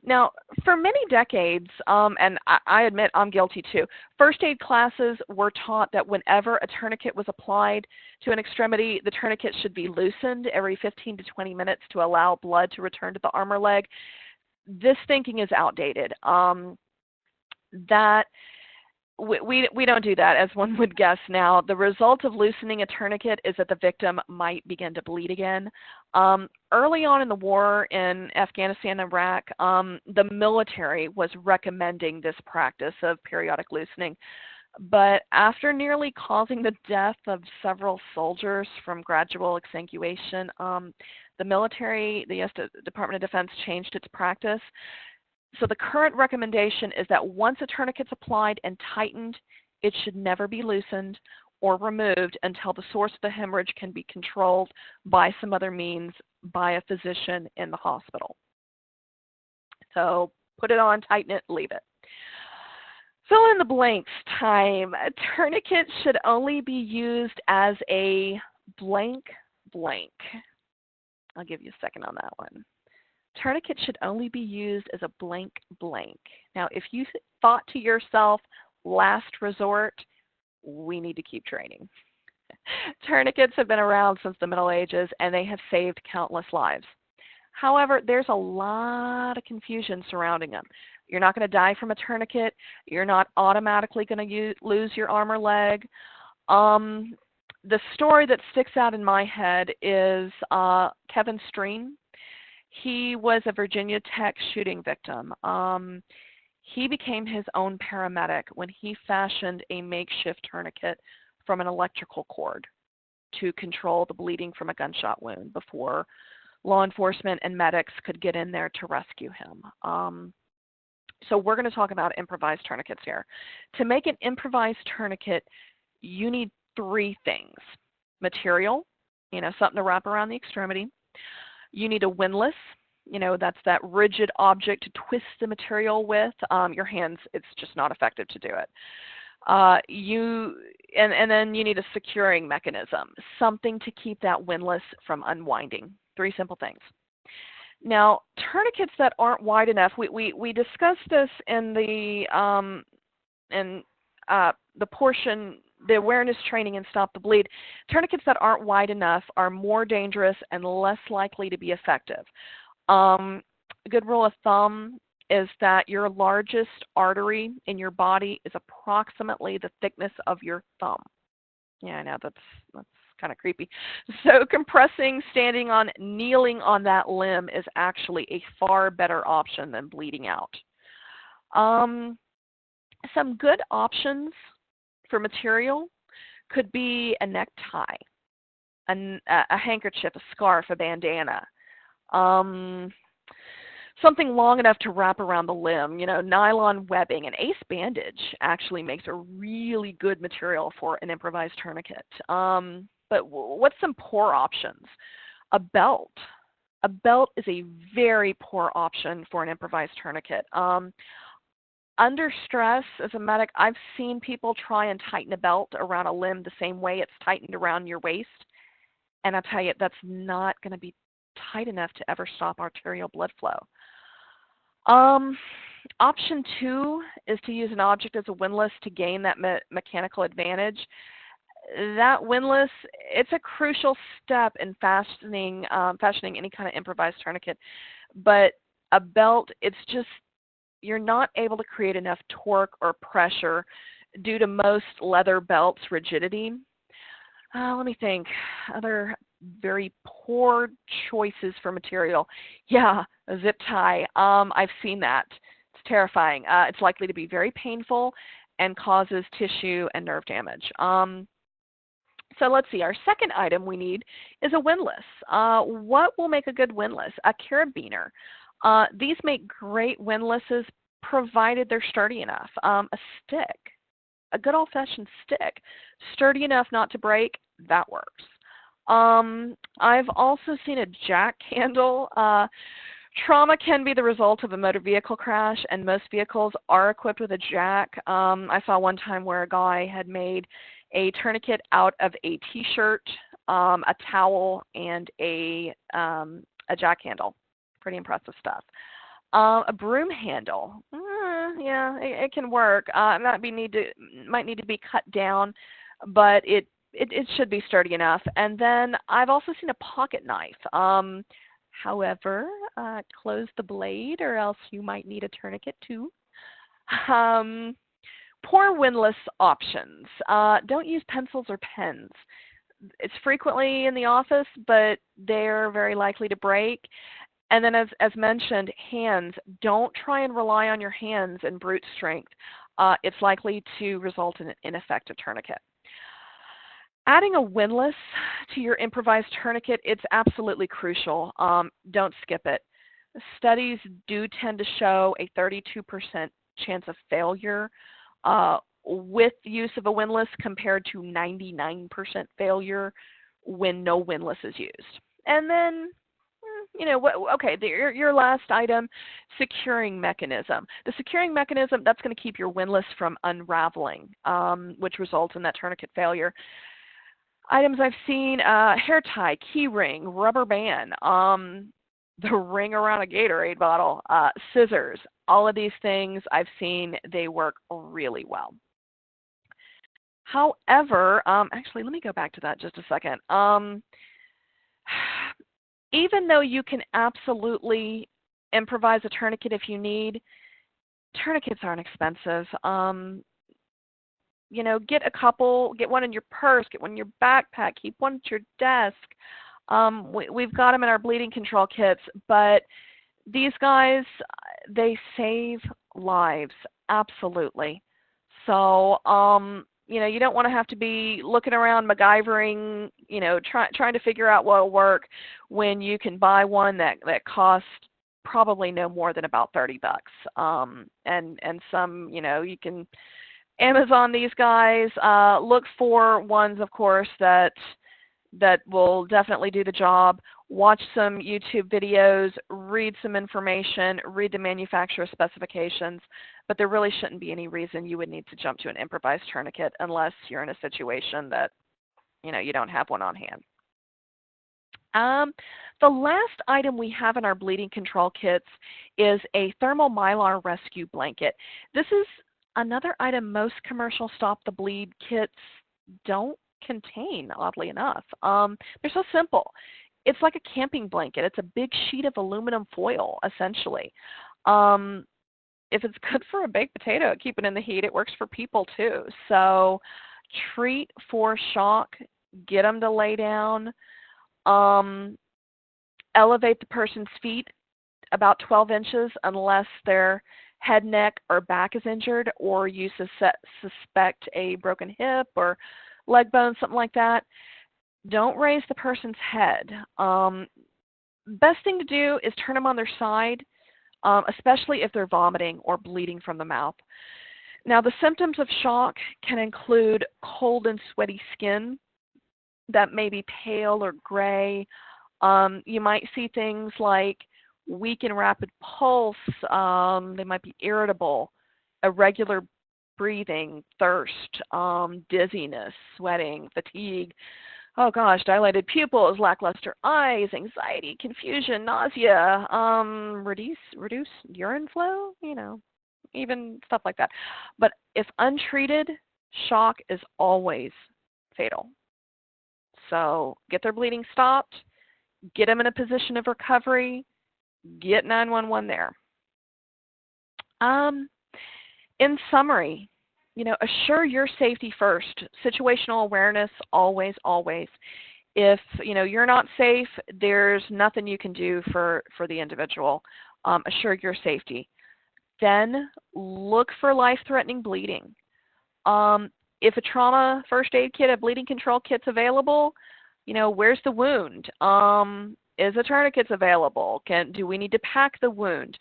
Now, for many decades, and I admit I'm guilty too, first aid classes were taught that whenever a tourniquet was applied to an extremity, the tourniquet should be loosened every 15 to 20 minutes to allow blood to return to the arm or leg. This thinking is outdated. We don't do that, as one would guess now. The result of loosening a tourniquet is that the victim might begin to bleed again. Early on in the war in Afghanistan and Iraq, the military was recommending this practice of periodic loosening. But after nearly causing the death of several soldiers from gradual exsanguination, the military, the U.S. Department of Defense, changed its practice. So the current recommendation is that once a tourniquet's applied and tightened, it should never be loosened or removed until the source of the hemorrhage can be controlled by some other means by a physician in the hospital. So put it on, tighten it, leave it. Fill in the blanks time. A tourniquet should only be used as a blank. I'll give you a second on that one. Tourniquet should only be used as a blank. Now, if you thought to yourself, last resort, we need to keep training. Tourniquets have been around since the Middle Ages, and they have saved countless lives. However, there's a lot of confusion surrounding them. You're not going to die from a tourniquet. You're not automatically going to lose your arm or leg. The story that sticks out in my head is Kevin Streen. He was a Virginia Tech shooting victim. He became his own paramedic when he fashioned a makeshift tourniquet from an electrical cord to control the bleeding from a gunshot wound before law enforcement and medics could get in there to rescue him. So we're going to talk about improvised tourniquets here. To make an improvised tourniquet, you need three things. Material, something to wrap around the extremity. You need a windlass, that's that rigid object to twist the material with. Your hands, it's just not effective to do it. And then you need a securing mechanism, something to keep that windlass from unwinding. Three simple things. Now, tourniquets that aren't wide enough, we discussed this in the portion, the awareness training and Stop the Bleed. Tourniquets that aren't wide enough are more dangerous and less likely to be effective. A good rule of thumb is that your largest artery in your body is approximately the thickness of your thumb. Yeah, I know that's kind of creepy. So compressing, standing on, kneeling on that limb is actually a far better option than bleeding out. Some good options for material could be a necktie, a handkerchief, a scarf, a bandana. Something long enough to wrap around the limb, nylon webbing. An ace bandage actually makes a really good material for an improvised tourniquet. But what's some poor options? A belt. A belt is a very poor option for an improvised tourniquet. Under stress, as a medic, I've seen people try and tighten a belt around a limb the same way it's tightened around your waist. And I'll tell you, that's not going to be tight enough to ever stop arterial blood flow. Option 2 is to use an object as a windlass to gain that mechanical advantage. That windlass, it's a crucial step in fashioning any kind of improvised tourniquet. But a belt, it's just, you're not able to create enough torque or pressure due to most leather belts' rigidity. Let me think. Other very poor choices for material. Yeah, a zip tie. I've seen that. It's terrifying. It's likely to be very painful and causes tissue and nerve damage. So let's see. Our second item we need is a windlass. What will make a good windlass? A carabiner. These make great windlasses provided they're sturdy enough. A stick. A good old-fashioned stick. Sturdy enough not to break, that works. I've also seen a jack handle. Trauma can be the result of a motor vehicle crash, and most vehicles are equipped with a jack. I saw one time where a guy had made a tourniquet out of a t-shirt, a towel, and a jack handle. Pretty impressive stuff. A broom handle. Yeah, it can work. Might need to be cut down, but it should be sturdy enough. And then I've also seen a pocket knife. However, close the blade or else you might need a tourniquet too. Poor windlass options. Don't use pencils or pens. It's frequently in the office, but they're very likely to break. And then as mentioned, hands. Don't try and rely on your hands and brute strength. It's likely to result in an ineffective tourniquet. Adding a windlass to your improvised tourniquet, it's absolutely crucial. Don't skip it. Studies do tend to show a 32% chance of failure with use of a windlass compared to 99% failure when no windlass is used. And then, okay, your last item, securing mechanism. The securing mechanism, that's going to keep your windlass from unraveling, which results in that tourniquet failure. Items I've seen, hair tie, key ring, rubber band, the ring around a Gatorade bottle, scissors. All of these things I've seen, they work really well. However, actually, let me go back to that just a second. Even though you can absolutely improvise a tourniquet if you need, tourniquets aren't expensive. Get a couple, get one in your purse, get one in your backpack, keep one at your desk. We've got them in our bleeding control kits, but these guys, they save lives, absolutely. So, you don't want to have to be looking around MacGyvering, trying to figure out what will work when you can buy one that costs probably no more than about $30. And some, you know, you can Amazon these guys. Look for ones, of course, that will definitely do the job. Watch some YouTube videos, read some information, read the manufacturer specifications, but there really shouldn't be any reason you would need to jump to an improvised tourniquet unless you're in a situation that, you know, you don't have one on hand. The last item we have in our bleeding control kits is a thermal Mylar rescue blanket. This is another item most commercial stop the bleed kits don't contain, oddly enough. They're so simple. It's like a camping blanket. It's a big sheet of aluminum foil, essentially. If it's good for a baked potato, keep it in the heat. It works for people too. So treat for shock, get them to lay down, elevate the person's feet about 12 inches unless their head, neck, or back is injured, or you suspect a broken hip or leg bone, something like that. Don't raise the person's head. Best thing to do is turn them on their side, especially if they're vomiting or bleeding from the mouth. Now, the symptoms of shock can include cold and sweaty skin that may be pale or gray. You might see things like weak and rapid pulse. They might be irritable, irregular breathing, thirst, dizziness, sweating, fatigue. Oh gosh, dilated pupils, lackluster eyes, anxiety, confusion, nausea, reduced urine flow, you know, even stuff like that. But if untreated, shock is always fatal. So get their bleeding stopped, get them in a position of recovery, get 911 there. In summary, you know, assure your safety first. Situational awareness, always, always. If, you know, you're not safe, there's nothing you can do for the individual. Assure your safety. Then look for life-threatening bleeding. If a trauma first aid kit, a bleeding control kit's available, you know, where's the wound? Is a tourniquet available? Do we need to pack the wound?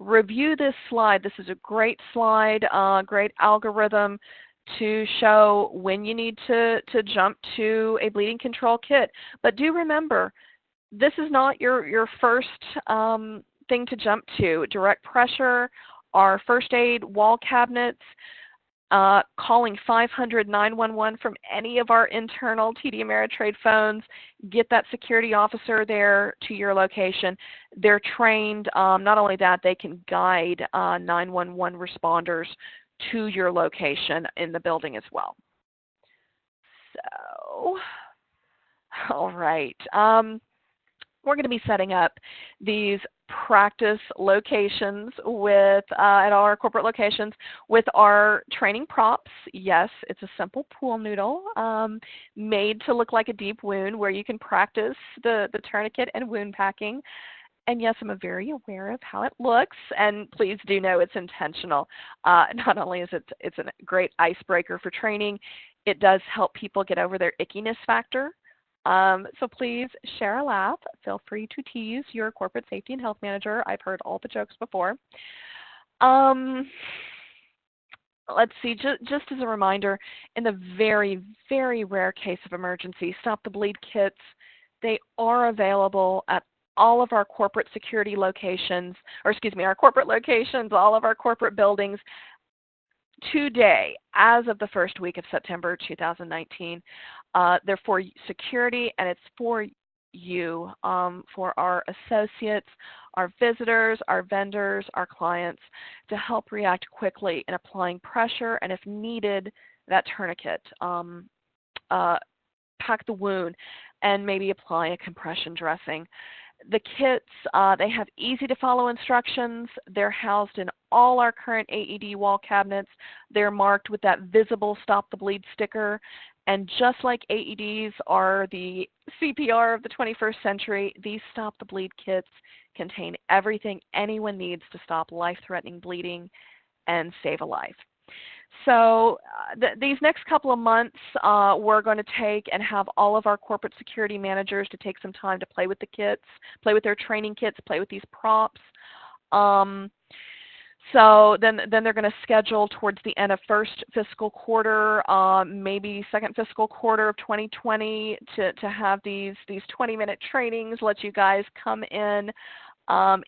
Review this slide. This is a great slide, great algorithm to show when you need to jump to a bleeding control kit. But do remember, this is not your first thing to jump to. Direct pressure, our first aid wall cabinets, calling 500-911 from any of our internal TD Ameritrade phones. Get that security officer there to your location. They're trained. Not only that, they can guide 911 responders to your location in the building as well. So, all right. We're going to be setting up these practice locations with at all our corporate locations with our training props. Yes, it's a simple pool noodle made to look like a deep wound where you can practice the tourniquet and wound packing. And yes, I'm very aware of how it looks, and please do know it's intentional. Not only is it's a great icebreaker for training, it does help people get over their ickiness factor. So please share a laugh. Feel free to tease your corporate safety and health manager. I've heard all the jokes before. Let's see, just as a reminder, in the very, very rare case of emergency, Stop the Bleed kits, they are available at all of our corporate security locations, or excuse me, our corporate locations, all of our corporate buildings today, as of the first week of September 2019. They're for security, and it's for you, for our associates, our visitors, our vendors, our clients, to help react quickly in applying pressure, and if needed, that tourniquet, pack the wound, and maybe apply a compression dressing. The kits, they have easy-to-follow instructions. They're housed in all our current AED wall cabinets. They're marked with that visible Stop the Bleed sticker. And just like AEDs are the CPR of the 21st century, these Stop the Bleed kits contain everything anyone needs to stop life-threatening bleeding and save a life. So these next couple of months, we're going to take and have all of our corporate security managers to take some time to play with the kits, play with their training kits, play with these props. So then they're going to schedule towards the end of first fiscal quarter, maybe second fiscal quarter of 2020 to have these 20-minute trainings, let you guys come in.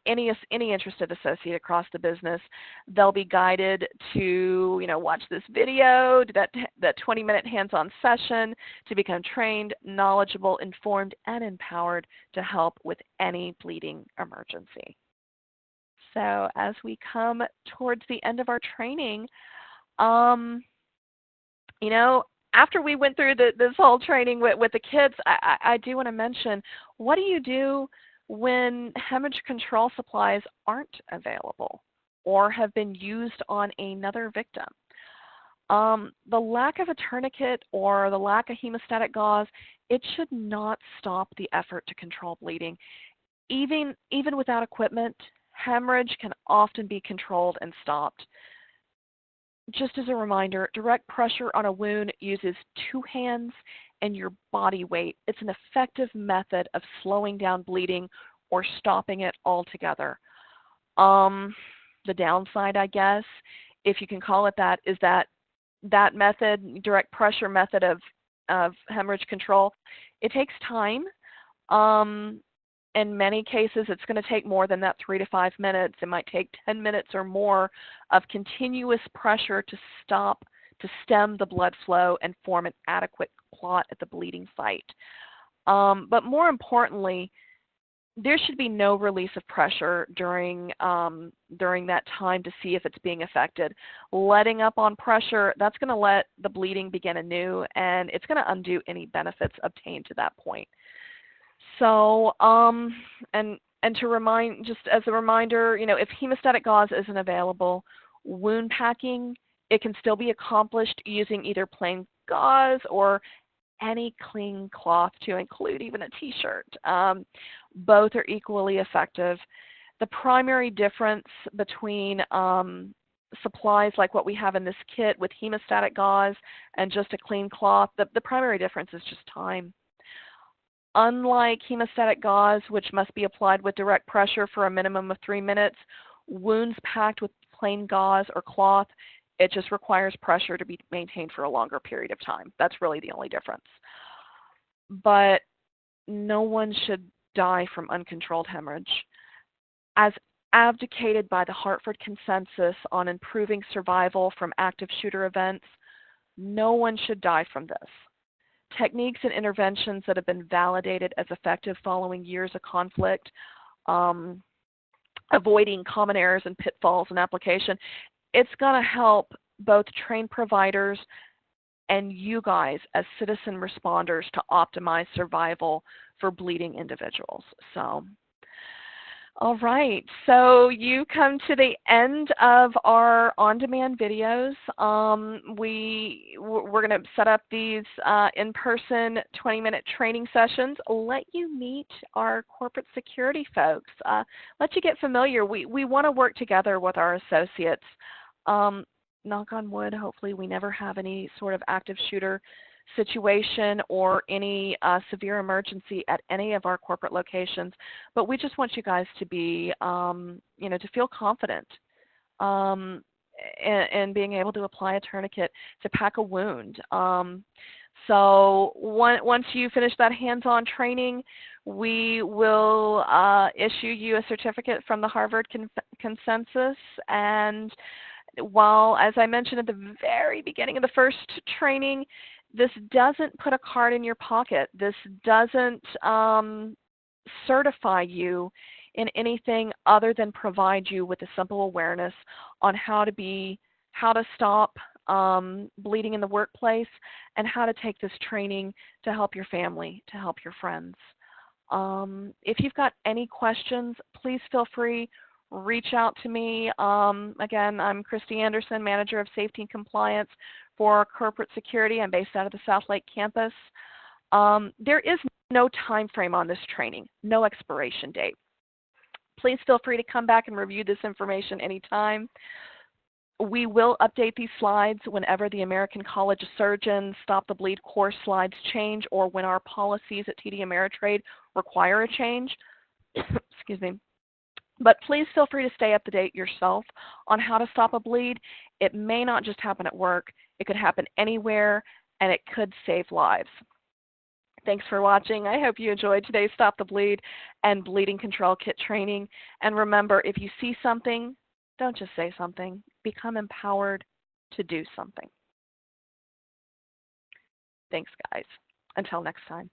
Any interested associate across the business, they'll be guided to watch this video, do that 20-minute hands-on session to become trained, knowledgeable, informed, and empowered to help with any bleeding emergency. So as we come towards the end of our training, after we went through this whole training with the kids, I do want to mention, what do you do when hemorrhage control supplies aren't available or have been used on another victim? The lack of a tourniquet or the lack of hemostatic gauze, it should not stop the effort to control bleeding. Even without equipment, hemorrhage can often be controlled and stopped. Just as a reminder, direct pressure on a wound uses 2 hands and your body weight. It's an effective method of slowing down bleeding or stopping it altogether. The downside, I guess, if you can call it that, is that method, direct pressure method of hemorrhage control, it takes time. In many cases, it's going to take more than that 3 to 5 minutes. It might take 10 minutes or more of continuous pressure to stem the blood flow and form an adequate clot at the bleeding site. But more importantly, there should be no release of pressure during that time to see if it's being affected. Letting up on pressure, that's going to let the bleeding begin anew, and it's going to undo any benefits obtained to that point. So, and just as a reminder, if hemostatic gauze isn't available, wound packing, it can still be accomplished using either plain gauze or any clean cloth, to include even a t-shirt. Both are equally effective. The primary difference between supplies like what we have in this kit with hemostatic gauze and just a clean cloth, the primary difference is just time. Unlike hemostatic gauze, which must be applied with direct pressure for a minimum of 3 minutes, wounds packed with plain gauze or cloth, it just requires pressure to be maintained for a longer period of time. That's really the only difference. But no one should die from uncontrolled hemorrhage. As abdicated by the Hartford Consensus on improving survival from active shooter events, no one should die from this. Techniques and interventions that have been validated as effective following years of conflict, avoiding common errors and pitfalls in application, it's going to help both trained providers and you guys as citizen responders to optimize survival for bleeding individuals. So, all right, so you come to the end of our on-demand videos. We're going to set up these in-person 20-minute training sessions, let you meet our corporate security folks, let you get familiar. We want to work together with our associates. Knock on wood, hopefully we never have any sort of active shooter situation or any severe emergency at any of our corporate locations, but we just want you guys to be, to feel confident in being able to apply a tourniquet to pack a wound. So once you finish that hands-on training, we will issue you a certificate from the Harvard Consensus. And while, as I mentioned at the very beginning of the first training, this doesn't put a card in your pocket. This doesn't certify you in anything other than provide you with a simple awareness on how to stop bleeding in the workplace and how to take this training to help your family, to help your friends. If you've got any questions, please feel free, reach out to me. Again, I'm Christy Anderson, Manager of Safety and Compliance for Corporate Security. I'm based out of the South Lake campus. There is no time frame on this training, no expiration date. Please feel free to come back and review this information anytime. We will update these slides whenever the American College of Surgeons Stop the Bleed course slides change or when our policies at TD Ameritrade require a change. Excuse me. But please feel free to stay up to date yourself on how to stop a bleed. It may not just happen at work. It could happen anywhere, and it could save lives. Thanks for watching. I hope you enjoyed today's Stop the Bleed and Bleeding Control Kit training. And remember, if you see something, don't just say something. Become empowered to do something. Thanks, guys. Until next time.